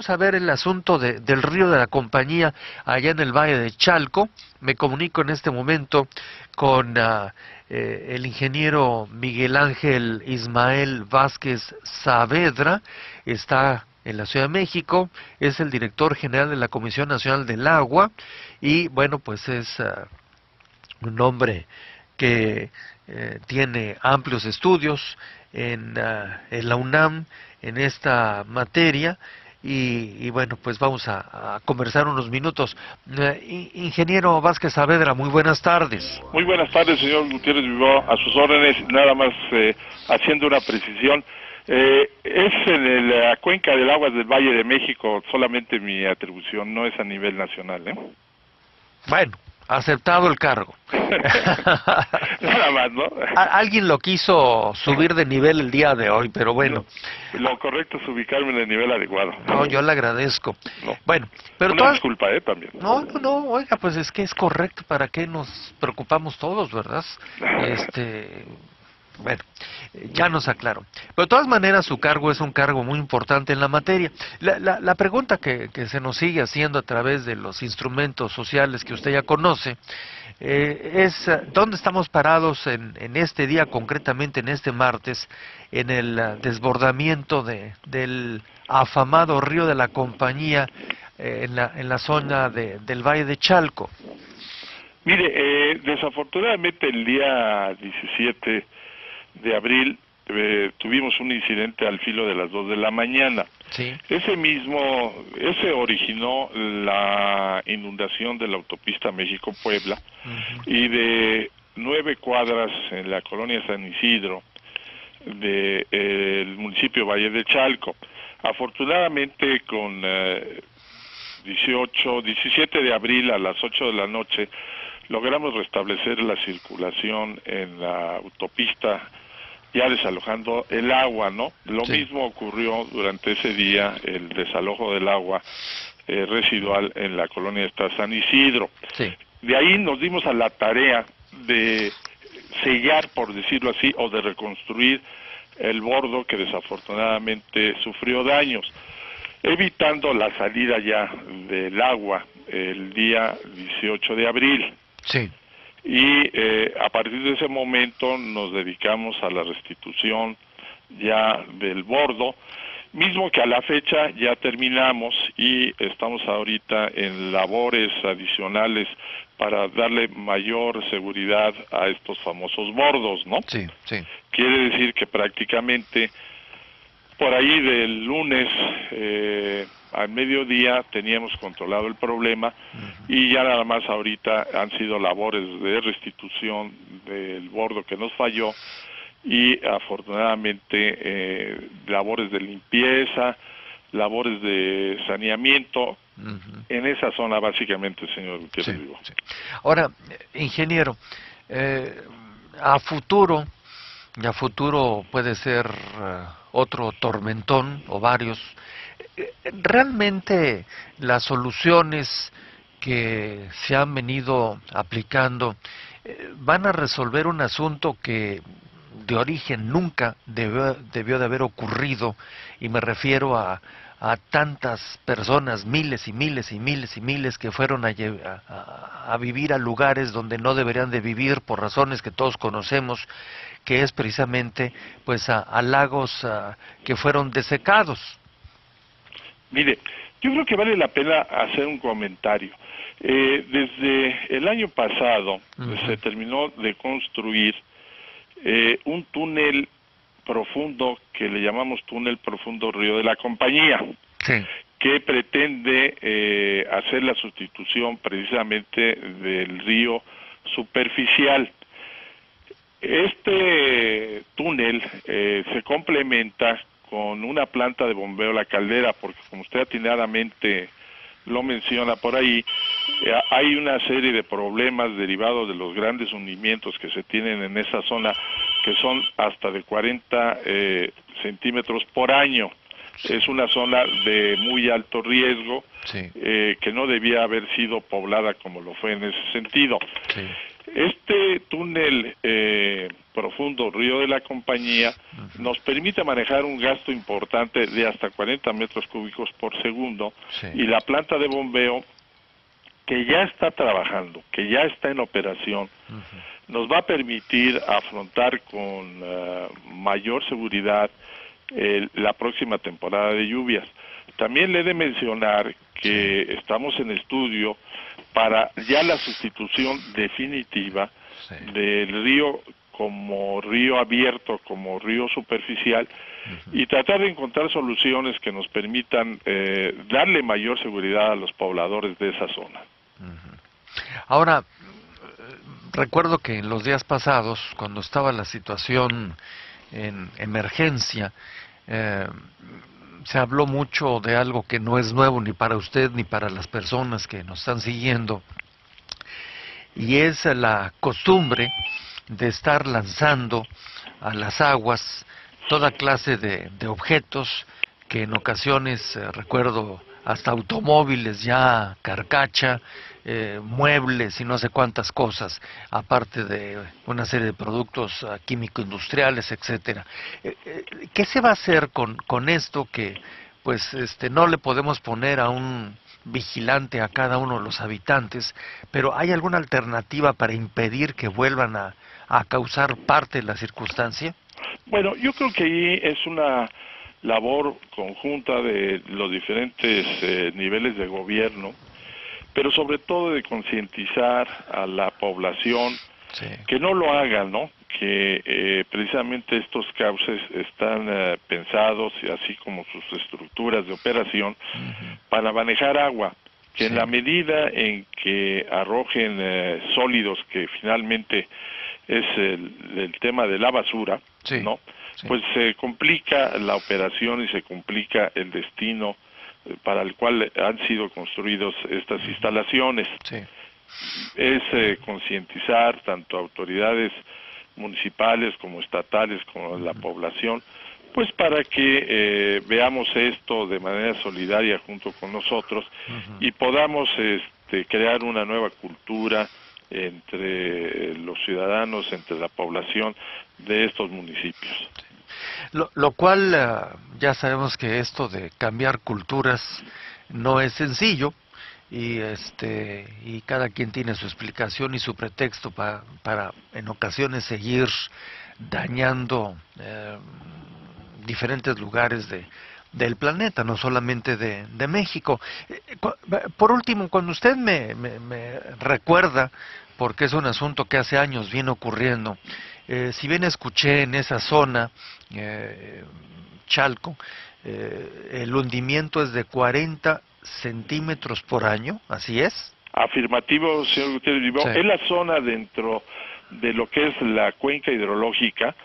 vamos a ver el asunto del río de la Compañía allá en el Valle de Chalco. Me comunico en este momento con el ingeniero Miguel Ángel Ismael Vázquez Saavedra. Está en la Ciudad de México, es el director general de la Comisión Nacional del Agua y bueno, pues es un hombre que tiene amplios estudios en la UNAM en esta materia y bueno, pues vamos a conversar unos minutos. Ingeniero Vázquez Saavedra, muy buenas tardes. Muy buenas tardes, señor Gutiérrez Bilbao, a sus órdenes, nada más haciendo una precisión. Es en la cuenca del agua del Valle de México, solamente mi atribución, no es a nivel nacional, ¿eh? Bueno, aceptado el cargo. Nada más, ¿no? Alguien lo quiso subir de nivel el día de hoy, pero bueno. Lo correcto es ubicarme en el nivel adecuado. No, yo le agradezco. No. Bueno, pero una disculpa, también. No, oiga, pues es que es correcto, ¿para qué nos preocupamos todos, verdad? Bueno, ya nos aclaró. Pero de todas maneras su cargo es un cargo muy importante en la materia. La pregunta que se nos sigue haciendo a través de los instrumentos sociales que usted ya conoce es ¿dónde estamos parados en este día, concretamente en este martes, en el desbordamiento del afamado río de la Compañía en la zona del Valle de Chalco? Mire, desafortunadamente el día 17 de abril tuvimos un incidente al filo de las 2 de la mañana. Sí. Ese originó la inundación de la autopista México-Puebla y de 9 cuadras en la colonia San Isidro del municipio Valle de Chalco. Afortunadamente con 17 de abril a las 8 de la noche logramos restablecer la circulación en la autopista, ya desalojando el agua, ¿no? Lo mismo ocurrió durante ese día, el desalojo del agua residual en la colonia de San Isidro. Sí. De ahí nos dimos a la tarea de sellar, por decirlo así, o de reconstruir el bordo que desafortunadamente sufrió daños, evitando la salida ya del agua el día 18 de abril. Sí. Y a partir de ese momento nos dedicamos a la restitución ya del bordo, mismo que a la fecha ya terminamos y estamos ahorita en labores adicionales para darle mayor seguridad a estos famosos bordos, ¿no? Sí, sí. Quiere decir que prácticamente por ahí del lunes al mediodía teníamos controlado el problema y ya nada más ahorita han sido labores de restitución del bordo que nos falló y afortunadamente labores de limpieza, labores de saneamiento en esa zona básicamente, señor Gutiérrez. Sí, sí. Ahora, ingeniero, a futuro puede ser otro tormentón o varios. ¿Realmente las soluciones que se han venido aplicando van a resolver un asunto que de origen nunca debió de haber ocurrido? Y me refiero a tantas personas, miles y miles y miles y miles que fueron a vivir a lugares donde no deberían de vivir por razones que todos conocemos, que es precisamente pues a lagos que fueron desecados. Mire, yo creo que vale la pena hacer un comentario. Desde el año pasado se terminó de construir un túnel profundo que le llamamos túnel profundo Río de la Compañía, que pretende hacer la sustitución precisamente del río superficial. Este túnel se complementa con una planta de bombeo La Caldera, porque como usted atinadamente lo menciona por ahí, hay una serie de problemas derivados de los grandes hundimientos que se tienen en esa zona, que son hasta de 40 centímetros por año. Es una zona de muy alto riesgo, que no debía haber sido poblada como lo fue en ese sentido. Este túnel profundo Río de la Compañía nos permite manejar un gasto importante de hasta 40 metros cúbicos por segundo, sí, y la planta de bombeo, que ya está trabajando, que ya está en operación, nos va a permitir afrontar con mayor seguridad la próxima temporada de lluvias. También le he de mencionar que estamos en estudio para ya la sustitución definitiva sí. del río como río abierto, como río superficial, y tratar de encontrar soluciones que nos permitan darle mayor seguridad a los pobladores de esa zona. Ahora, recuerdo que en los días pasados, cuando estaba la situación en emergencia, eh, se habló mucho de algo que no es nuevo ni para usted ni para las personas que nos están siguiendo, y es la costumbre de estar lanzando a las aguas toda clase de objetos que en ocasiones, recuerdo, hasta automóviles ya carcacha, muebles y no sé cuántas cosas, aparte de una serie de productos químico-industriales, etcétera. ¿Qué se va a hacer con esto que pues no le podemos poner a un vigilante a cada uno de los habitantes, pero hay alguna alternativa para impedir que vuelvan a causar parte de la circunstancia? Bueno, yo creo que ahí es una labor conjunta de los diferentes niveles de gobierno, pero sobre todo de concientizar a la población Sí. que no lo hagan, ¿no? Que precisamente estos cauces están pensados, y así como sus estructuras de operación, para manejar agua, que en Sí. la medida en que arrojen sólidos, que finalmente es el tema de la basura, Sí. ¿no? Sí. Pues se complica la operación y se complica el destino para el cual han sido construidos estas instalaciones. Sí. Es concientizar tanto autoridades municipales como estatales como la población, pues para que veamos esto de manera solidaria junto con nosotros y podamos crear una nueva cultura entre los ciudadanos, entre la población de estos municipios. Lo cual ya sabemos que esto de cambiar culturas no es sencillo, y cada quien tiene su explicación y su pretexto para en ocasiones seguir dañando diferentes lugares del planeta, no solamente de México. Por último, cuando usted me recuerda, porque es un asunto que hace años viene ocurriendo, si bien escuché en esa zona, Chalco, el hundimiento es de 40 centímetros por año, ¿así es? Afirmativo, señor Gutiérrez Vivó. Sí. Es la zona dentro de lo que es la cuenca hidrológica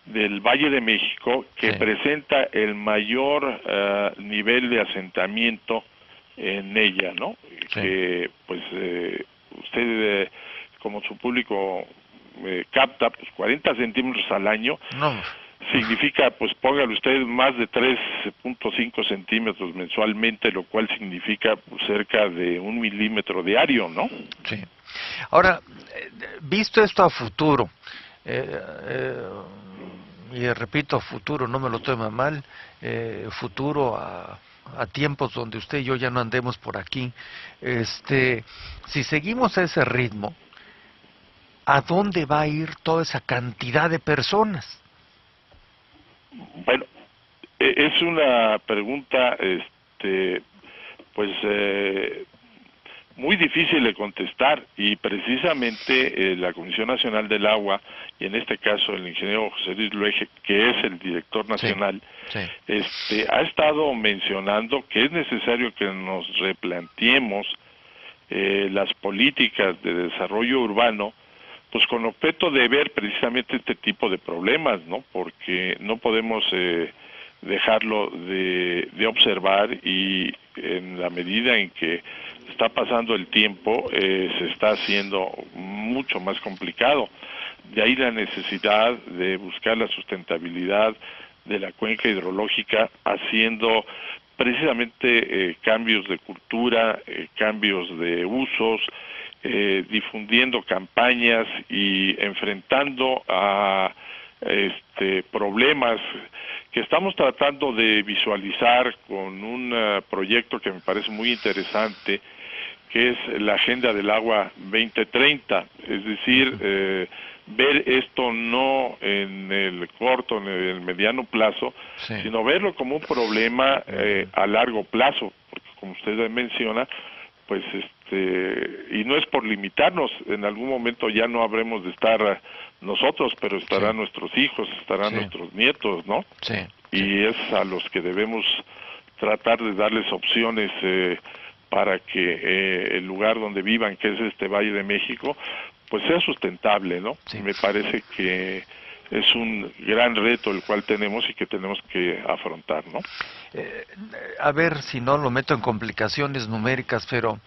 del Valle de México que Sí. presenta el mayor nivel de asentamiento en ella, ¿no? Sí. Que pues usted como su público capta pues 40 centímetros al año, No, significa, pues póngale usted más de 3.5 centímetros mensualmente, lo cual significa pues, cerca de 1 milímetro diario, ¿no? sí. Ahora, visto esto a futuro, y repito a futuro, no me lo tome mal, futuro a tiempos donde usted y yo ya no andemos por aquí, si seguimos a ese ritmo, ¿a dónde va a ir toda esa cantidad de personas? Bueno, es una pregunta, pues muy difícil de contestar, y precisamente la Comisión Nacional del Agua, y en este caso el ingeniero José Luis Luege, que es el director nacional, Sí. ha estado mencionando que es necesario que nos replanteemos las políticas de desarrollo urbano, pues con objeto de ver precisamente este tipo de problemas, ¿no? Porque no podemos dejarlo de observar, y en la medida en que está pasando el tiempo se está haciendo mucho más complicado. De ahí la necesidad de buscar la sustentabilidad de la cuenca hidrológica, haciendo precisamente cambios de cultura, cambios de usos, difundiendo campañas y enfrentando a problemas que estamos tratando de visualizar con un proyecto que me parece muy interesante, que es la Agenda del Agua 2030, es decir, ver esto no en el corto, en el mediano plazo, Sí. sino verlo como un problema a largo plazo, porque como usted menciona, pues y no es por limitarnos, en algún momento ya no habremos de estar nosotros, pero estarán nuestros hijos, estarán nuestros nietos, ¿no? Sí. Y es a los que debemos tratar de darles opciones para que el lugar donde vivan, que es este Valle de México, pues sea sustentable, ¿no? Sí. Me parece que es un gran reto el cual tenemos y que tenemos que afrontar, ¿no? A ver si no lo meto en complicaciones numéricas, pero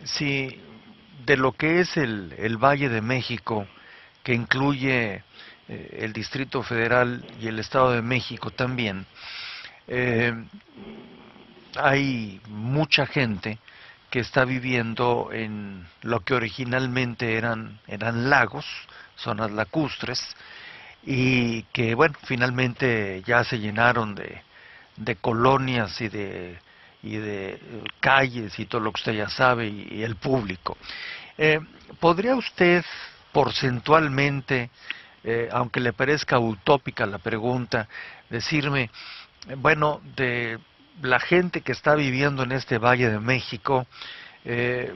si de lo que es el Valle de México, que incluye el Distrito Federal y el Estado de México también, hay mucha gente que está viviendo en lo que originalmente eran lagos, zonas lacustres, y que bueno, finalmente ya se llenaron de colonias y de calles y todo lo que usted ya sabe y el público. ¿Podría usted porcentualmente, aunque le parezca utópica la pregunta, decirme, bueno, de la gente que está viviendo en este Valle de México, eh,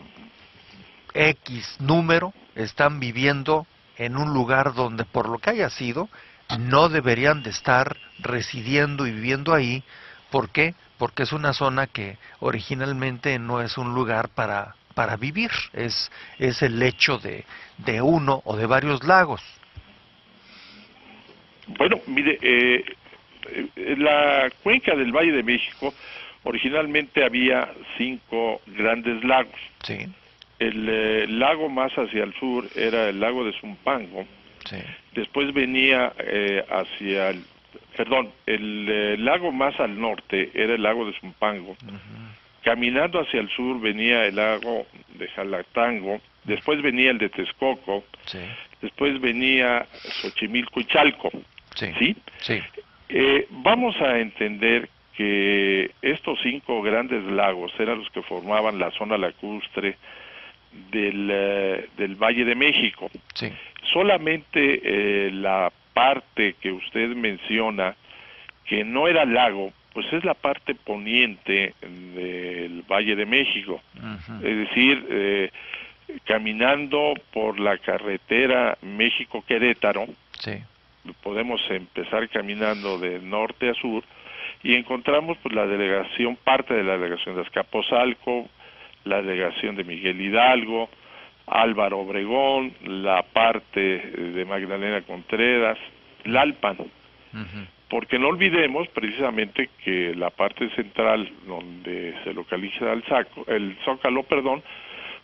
X número están viviendo en un lugar donde por lo que haya sido no deberían de estar residiendo y viviendo ahí? ¿Por qué? Porque es una zona que originalmente no es un lugar para vivir, es el lecho de uno o de varios lagos. Bueno, mire, la cuenca del Valle de México originalmente había 5 grandes lagos. Sí. El lago más hacia el sur era el lago de Zumpango. Sí. Después venía el lago más al norte era el lago de Zumpango. Caminando hacia el sur venía el lago de Jalatango. Después venía el de Texcoco. Sí. Después venía Xochimilco y Chalco. Sí. ¿Sí? Sí. Vamos a entender que estos 5 grandes lagos eran los que formaban la zona lacustre del Valle de México. Sí. Solamente la parte que usted menciona, que no era lago, pues es la parte poniente del Valle de México. Es decir, caminando por la carretera México-Querétaro, Sí. podemos empezar caminando de norte a sur y encontramos pues la delegación, parte de la delegación de Azcapotzalco, la delegación de Miguel Hidalgo, Álvaro Obregón, la parte de Magdalena Contreras, Tlalpan, porque no olvidemos precisamente que la parte central donde se localiza el Zócalo,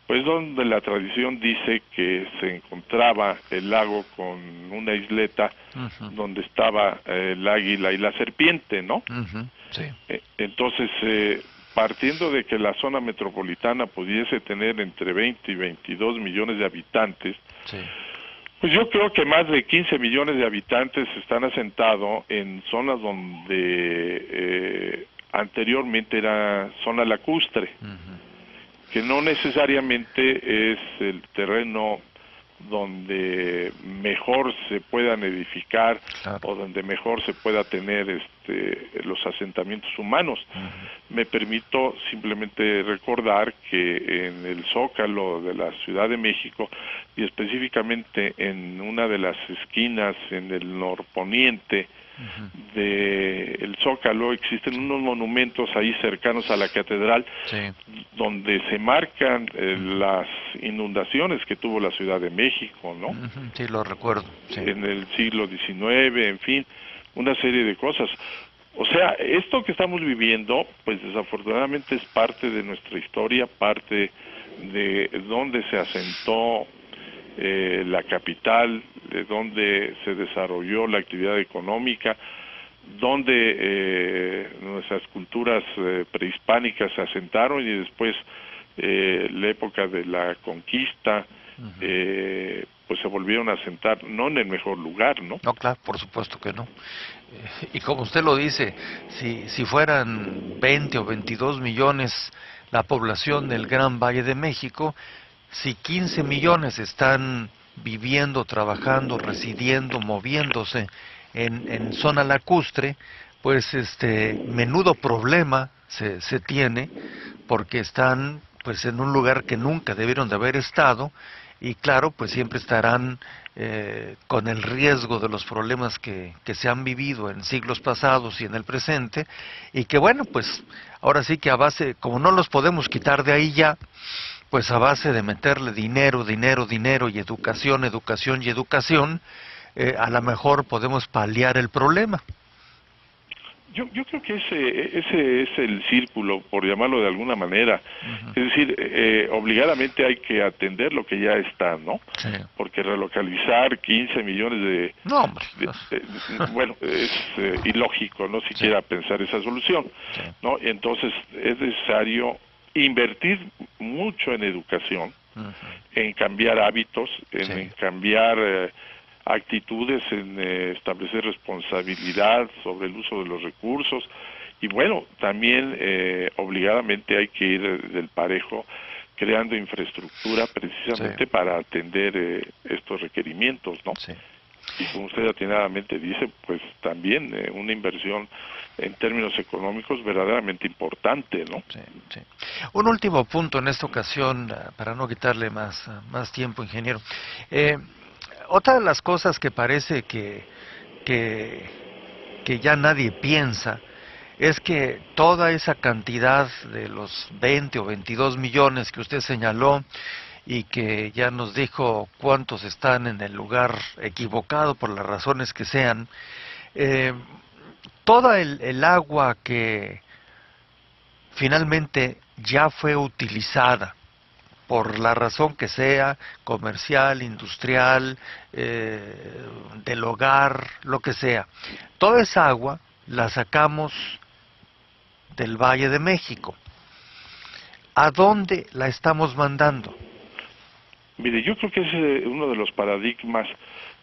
pues donde la tradición dice que se encontraba el lago con una isleta donde estaba el águila y la serpiente, ¿no? Sí. Entonces, partiendo de que la zona metropolitana pudiese tener entre 20 y 22 millones de habitantes, Sí. pues yo creo que más de 15 millones de habitantes están asentados en zonas donde anteriormente era zona lacustre, que no necesariamente es el terreno donde mejor se puedan edificar, Claro. o donde mejor se pueda tener los asentamientos humanos. Me permito simplemente recordar que en el Zócalo de la Ciudad de México, y específicamente en una de las esquinas en el norponiente del Zócalo, existen unos monumentos ahí cercanos a la catedral, Sí. donde se marcan las inundaciones que tuvo la Ciudad de México, ¿no? Sí, lo recuerdo. Sí. En el siglo XIX, en fin, una serie de cosas. O sea, esto que estamos viviendo, pues desafortunadamente es parte de nuestra historia, parte de donde se asentó la capital, de donde se desarrolló la actividad económica, donde nuestras culturas prehispánicas se asentaron, y después la época de la conquista, pues se volvieron a sentar, no en el mejor lugar, ¿no? No, claro, por supuesto que no. Y como usted lo dice, si fueran 20 o 22 millones la población del Gran Valle de México, si 15 millones están viviendo, trabajando, residiendo, moviéndose en zona lacustre, pues menudo problema se tiene, porque están pues en un lugar que nunca debieron de haber estado, y claro, pues siempre estarán con el riesgo de los problemas que se han vivido en siglos pasados y en el presente, y que bueno, pues ahora sí que a base, como no los podemos quitar de ahí ya, pues a base de meterle dinero, dinero, dinero y educación, educación y educación, a lo mejor podemos paliar el problema. Yo creo que ese es el círculo, por llamarlo de alguna manera. Ujú. Es decir, obligadamente hay que atender lo que ya está, ¿no? Sí. Porque relocalizar 15 millones No, hombre. bueno, es ilógico, no Sí. siquiera pensar esa solución, Sí. ¿no? Entonces es necesario invertir mucho en educación, Ujú. en cambiar hábitos, Sí. en cambiar actitudes, en establecer responsabilidad sobre el uso de los recursos, y bueno, también obligadamente hay que ir del parejo creando infraestructura precisamente Sí. para atender estos requerimientos, ¿no? Sí. Y como usted atinadamente dice, pues también una inversión en términos económicos verdaderamente importante, ¿no? Sí, sí. Un último punto en esta ocasión, para no quitarle más tiempo, ingeniero. Eh, Otra de las cosas que parece que, que ya nadie piensa es que toda esa cantidad de los 20 o 22 millones que usted señaló y que ya nos dijo cuántos están en el lugar equivocado por las razones que sean, eh, toda el agua que finalmente ya fue utilizada por la razón que sea, comercial, industrial, del hogar, lo que sea. Toda esa agua la sacamos del Valle de México. ¿A dónde la estamos mandando? Mire, yo creo que es uno de los paradigmas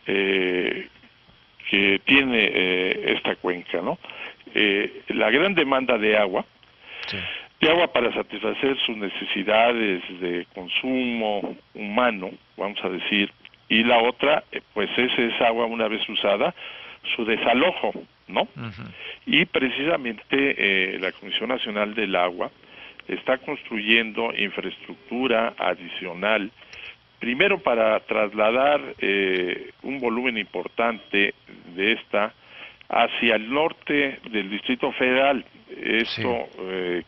eh, que tiene esta cuenca, ¿no? La gran demanda Sí. de agua para satisfacer sus necesidades de consumo humano, vamos a decir, y la otra, pues es agua una vez usada, su desalojo, ¿no? Ujú. Y precisamente la Comisión Nacional del Agua está construyendo infraestructura adicional, primero para trasladar un volumen importante de esta hacia el norte del Distrito Federal. Sí. Esto,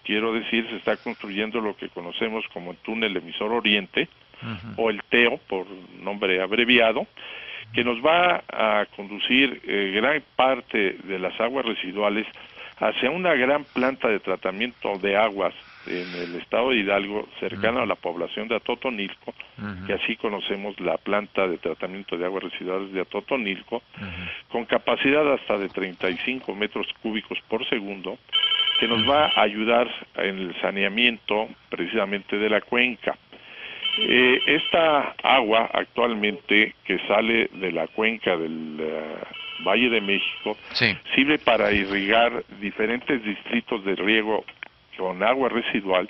quiero decir, se está construyendo lo que conocemos como el túnel emisor oriente, Ujú. o el TEO, por nombre abreviado, que nos va a conducir gran parte de las aguas residuales hacia una gran planta de tratamiento de aguas en el estado de Hidalgo, cercano a la población de Atotonilco, Ujú. que así conocemos la planta de tratamiento de aguas residuales de Atotonilco, Ujú. con capacidad hasta de 35 metros cúbicos por segundo, que nos Ujú. va a ayudar en el saneamiento precisamente de la cuenca. Esta agua actualmente que sale de la cuenca del Valle de México Sí. sirve para irrigar diferentes distritos de riego con agua residual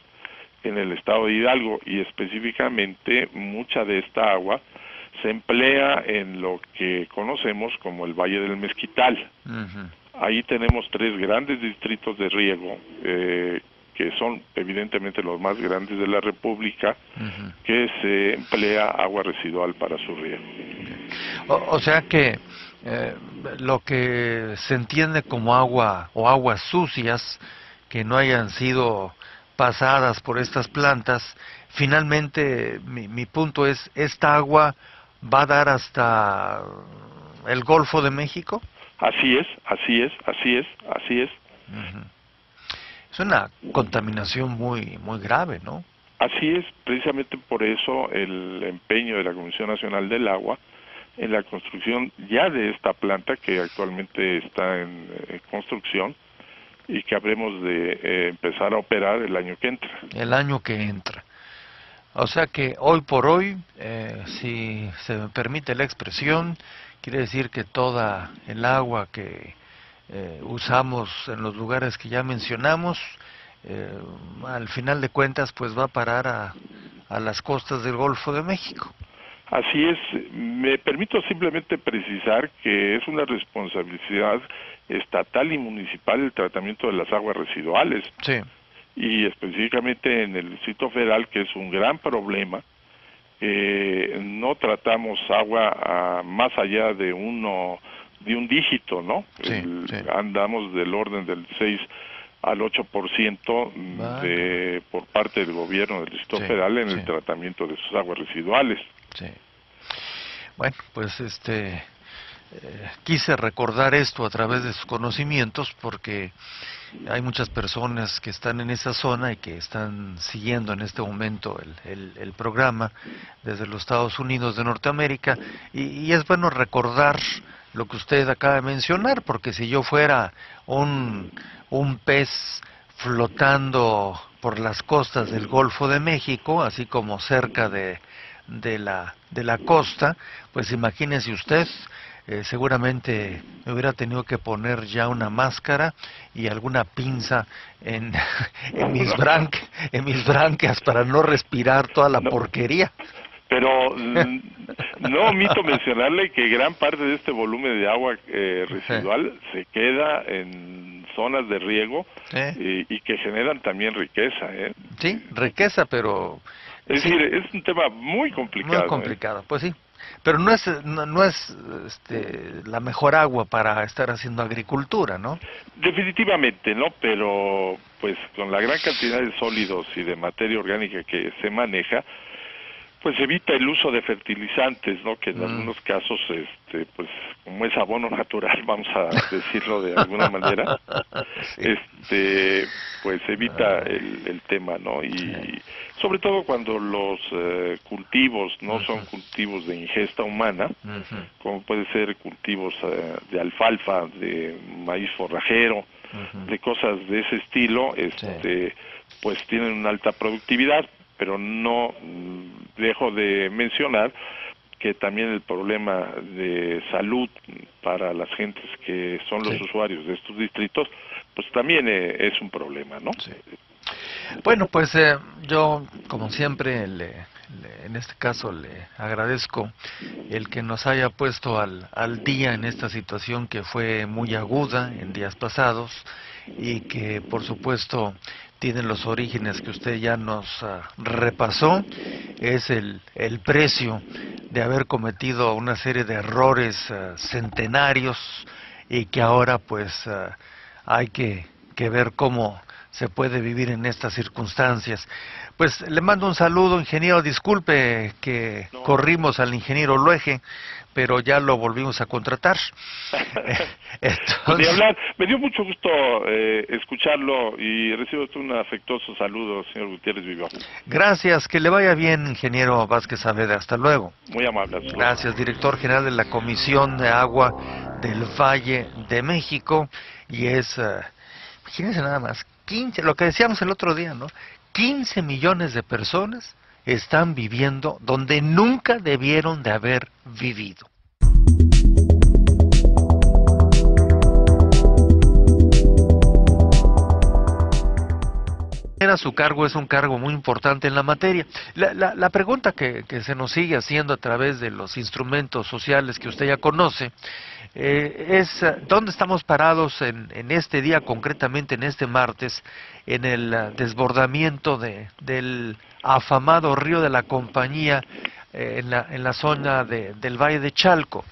en el estado de Hidalgo, y específicamente mucha de esta agua se emplea en lo que conocemos como el Valle del Mezquital. Ujú. Ahí tenemos 3 grandes distritos de riego, que son evidentemente los más grandes de la República, Ujú. que se emplea agua residual para su riego. O sea que eh, lo que se entiende como agua o aguas sucias que no hayan sido pasadas por estas plantas, finalmente mi punto es, ¿esta agua va a dar hasta el Golfo de México? Así es, así es, así es, así es. Ujú. Es una contaminación muy grave, ¿no? Así es, precisamente por eso el empeño de la Comisión Nacional del Agua en la construcción ya de esta planta que actualmente está en construcción y que habremos de empezar a operar el año que entra. El año que entra. O sea que hoy por hoy, si se me permite la expresión, quiere decir que toda el agua que usamos en los lugares que ya mencionamos, eh, al final de cuentas, pues va a parar a las costas del Golfo de México. Así es, me permito simplemente precisar que es una responsabilidad estatal y municipal el tratamiento de las aguas residuales. Sí. Y específicamente en el Distrito Federal, que es un gran problema, no tratamos agua más allá de un dígito, ¿no? Sí, sí. Andamos del orden del 6 al 8% por parte del gobierno del Distrito Federal en el tratamiento de sus aguas residuales. Sí. Bueno, pues quise recordar esto a través de sus conocimientos porque hay muchas personas que están en esa zona y que están siguiendo en este momento el programa desde los Estados Unidos de Norteamérica y es bueno recordar lo que usted acaba de mencionar, porque si yo fuera un pez flotando por las costas del Golfo de México, así como cerca de la costa, pues imagínese usted, seguramente me hubiera tenido que poner ya una máscara y alguna pinza en, en mis branquias para no respirar toda la porquería. Pero no omito mencionarle que gran parte de este volumen de agua residual se queda en zonas de riego y que generan también riqueza. Sí, riqueza, pero... Es decir, es un tema muy complicado. Muy complicado, pues sí. Pero no es la mejor agua para estar haciendo agricultura, ¿no? Definitivamente, ¿no? Pero pues con la gran cantidad de sólidos y de materia orgánica que se maneja, pues evita el uso de fertilizantes, ¿no? Que en algunos casos, pues como es abono natural, vamos a decirlo de alguna manera, pues evita el tema, ¿no? Y sobre todo cuando los cultivos no son cultivos de ingesta humana, como puede ser cultivos de alfalfa, de maíz forrajero, de cosas de ese estilo, pues tienen una alta productividad, pero no dejo de mencionar que también el problema de salud para las gentes que son los usuarios de estos distritos, pues también es un problema, ¿no? Sí. Bueno, pues yo, como siempre, en este caso le agradezco el que nos haya puesto al día en esta situación que fue muy aguda en días pasados y que, por supuesto, tiene los orígenes que usted ya nos repasó. Es el precio de haber cometido una serie de errores centenarios y que ahora pues hay que ver cómo se puede vivir en estas circunstancias. Pues le mando un saludo, ingeniero. Disculpe que corrimos al ingeniero Luege, pero ya lo volvimos a contratar. Entonces... De hablar, me dio mucho gusto escucharlo y recibo un afectuoso saludo, señor Gutiérrez Vivajo. Gracias, que le vaya bien, ingeniero Vázquez Saavedra. Hasta luego. Muy amable. Gracias, director general de la Comisión de Agua del Valle de México. Y es, imagínense nada más, 15, lo que decíamos el otro día, ¿no? 15 millones de personas están viviendo donde nunca debieron de haber vivido. A su cargo es un cargo muy importante en la materia. La pregunta que se nos sigue haciendo a través de los instrumentos sociales que usted ya conoce es ¿dónde estamos parados en este día, concretamente en este martes, en el desbordamiento del afamado río de la Compañía en la zona del Valle de Chalco?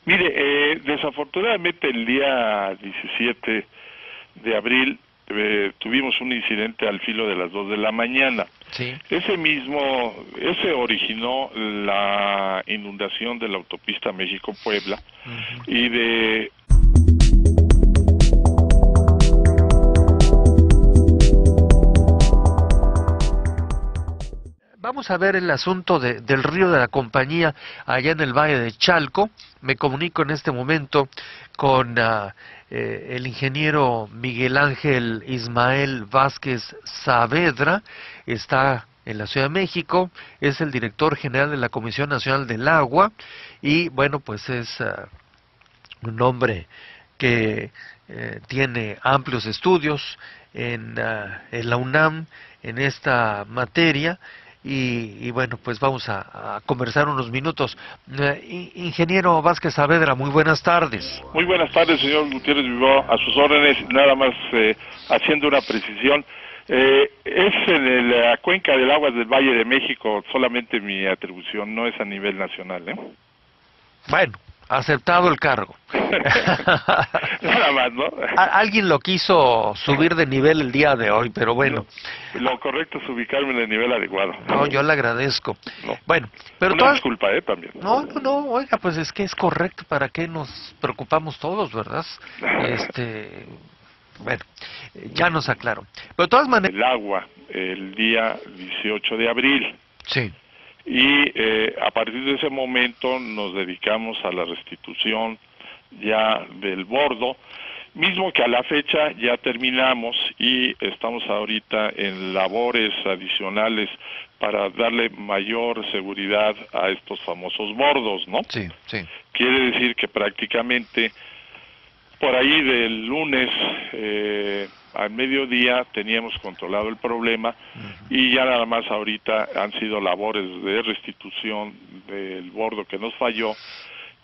Mire, desafortunadamente el día 17 de abril tuvimos un incidente al filo de las 2 de la mañana. Sí. Ese originó la inundación de la autopista México-Puebla y de... Vamos a ver el asunto del río de la Compañía allá en el Valle de Chalco. Me comunico en este momento con el ingeniero Miguel Ángel Ismael Vázquez Saavedra. Está en la Ciudad de México, es el director general de la Comisión Nacional del Agua y bueno, pues es un hombre que tiene amplios estudios en la UNAM en esta materia y bueno, pues vamos a conversar unos minutos. Ingeniero Vázquez Saavedra, muy buenas tardes. Muy buenas tardes, señor Gutiérrez Bilbao, a sus órdenes, nada más haciendo una precisión. Es en la cuenca del agua del Valle de México, solamente mi atribución, no es a nivel nacional, ¿eh? Bueno, aceptado el cargo. Nada más, ¿no? Alguien lo quiso subir de nivel el día de hoy, pero bueno. No, lo correcto es ubicarme en el nivel adecuado. No, yo le agradezco. No. Bueno, pero una disculpa, también. No, oiga, pues es que es correcto, ¿para qué nos preocupamos todos, verdad? Bueno, ya nos aclaró. Pero de todas maneras... El agua, el día 18 de abril. Sí. Y a partir de ese momento nos dedicamos a la restitución ya del bordo, mismo que a la fecha ya terminamos y estamos ahorita en labores adicionales para darle mayor seguridad a estos famosos bordos, ¿no? Sí, sí. Quiere decir que prácticamente por ahí del lunes al mediodía teníamos controlado el problema y ya nada más ahorita han sido labores de restitución del bordo que nos falló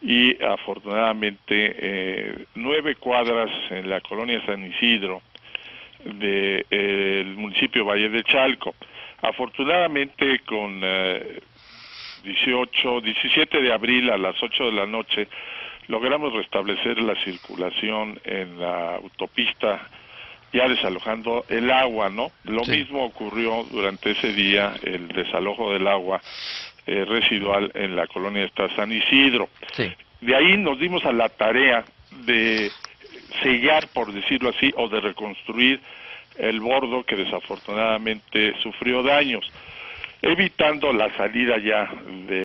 y afortunadamente 9 cuadras en la colonia San Isidro del municipio Valle de Chalco. Afortunadamente con 17 de abril a las 8 de la noche logramos restablecer la circulación en la autopista, ya desalojando el agua, ¿no? Lo mismo ocurrió durante ese día, el desalojo del agua residual en la colonia de San Isidro. Sí. De ahí nos dimos a la tarea de sellar, por decirlo así, o de reconstruir el bordo que desafortunadamente sufrió daños, evitando la salida ya de